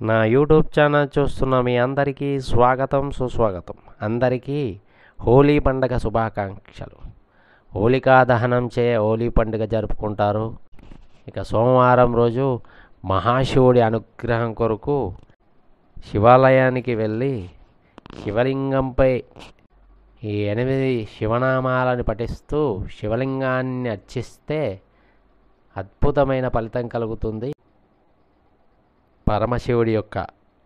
నా YouTube channel చూస్తున్న మీ అందరికీ స్వాగతం సుస్వాగతం. అందరికీ హోలీ పండుగ శుభాకాంక్షలు. హోలికా దహనం చే హోలీ పండుగ జరుపుకుంటారు. ఇక సోమవారం రోజు మహాశివుడి అనుగ్రహం కొరకు శివాలయానికి వెళ్ళి శివలింగంపై ఈ 8 శివనామాలను పఠిస్తూ శివలింగాన్ని అర్చిస్తే అద్భుతమైన ఫలితం కలుగుతుంది. పరమశివుడి యొక్క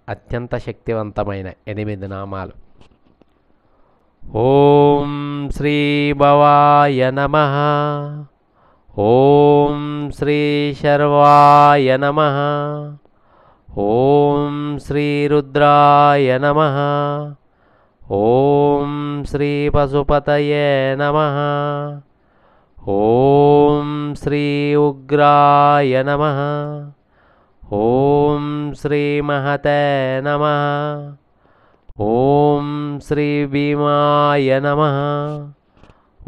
అత్యంత శక్తివంతమైన 8 నామాలు. ఓం శ్రీ భవాయ నమః, ఓం శ్రీ శర్వాయ నమః, ఓం శ్రీ రుద్రాయ నమః, ఓం శ్రీ పశుపతయే నమః, ఓం శ్రీ ఉగ్రాయ నమః, ఓం శ్రీ మహతే నమః, ఓం శ్రీ భీమాయ నమః,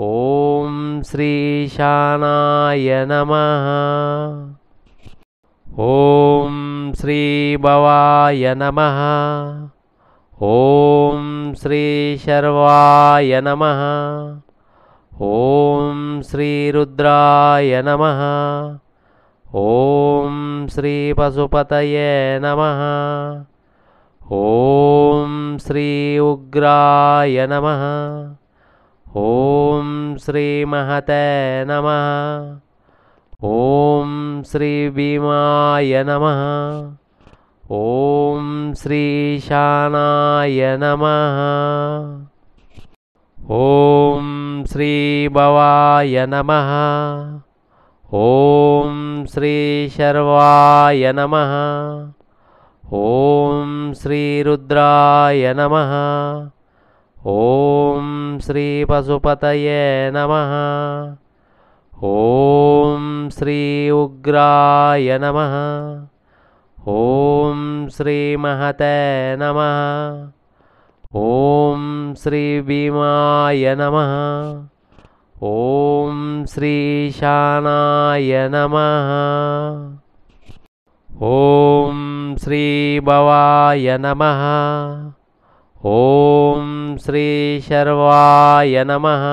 ఓం శ్రీ ఈశానాయ నమః, ఓం శ్రీ భవాయ నమః, ఓం శ్రీ శర్వాయ నమః, ఓం శ్రీ రుద్రాయ నమః, ఓం శ్రీ పశుపతయే నమః, ఓం శ్రీ ఉగ్రాయ నమః, ఓం శ్రీ మహతే నమః, ఓం శ్రీ భీమాయ నమః, ఓం శ్రీ ఈశానాయ నమః, ఓం శ్రీ భవాయ నమః, ఓం శ్రీ శర్వాయ నమః, ఓం శ్రీ రుద్రాయ నమః, ఓం శ్రీ పశుపతయే నమః, ఓం శ్రీ ఉగ్రాయ నమః, ఓం శ్రీ మహతే నమః, ఓం శ్రీ భీమాయ నమః, ఓం శ్రీ ఈశానాయ నమః, ఓం శ్రీ భవాయ నమః, ఓం శ్రీ శర్వాయ నమః,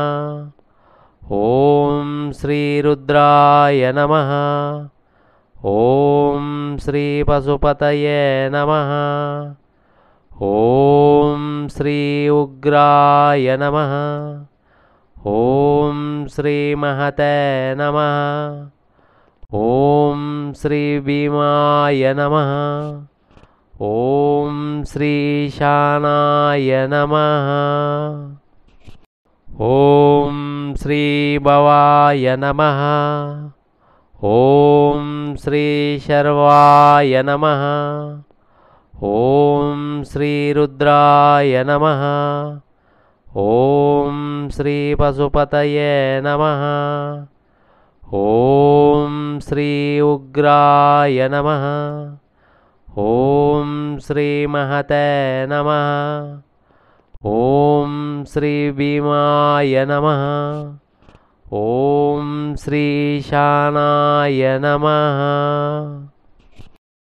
ఓం శ్రీ రుద్రాయ నమః, ఓం శ్రీ పశుపతయే నమః, ఓం శ్రీ ఉగ్రాయ నమః, ఓం శ్రీ మహతే నమః, ఓం శ్రీ భీమాయ నమః, ఓం శ్రీ ఈశానాయ నమః, ఓం శ్రీ భవాయ నమః, ఓం శ్రీ శర్వాయ నమః, ఓం శ్రీ రుద్రాయ నమః, ఓం శ్రీ పశుపతయే నమః, ఓం శ్రీ ఉగ్రాయ నమః, ఓం శ్రీ మహతే నమః, ఓం శ్రీ భీమాయ నమః, ఓం శ్రీ ఈశానాయ నమః.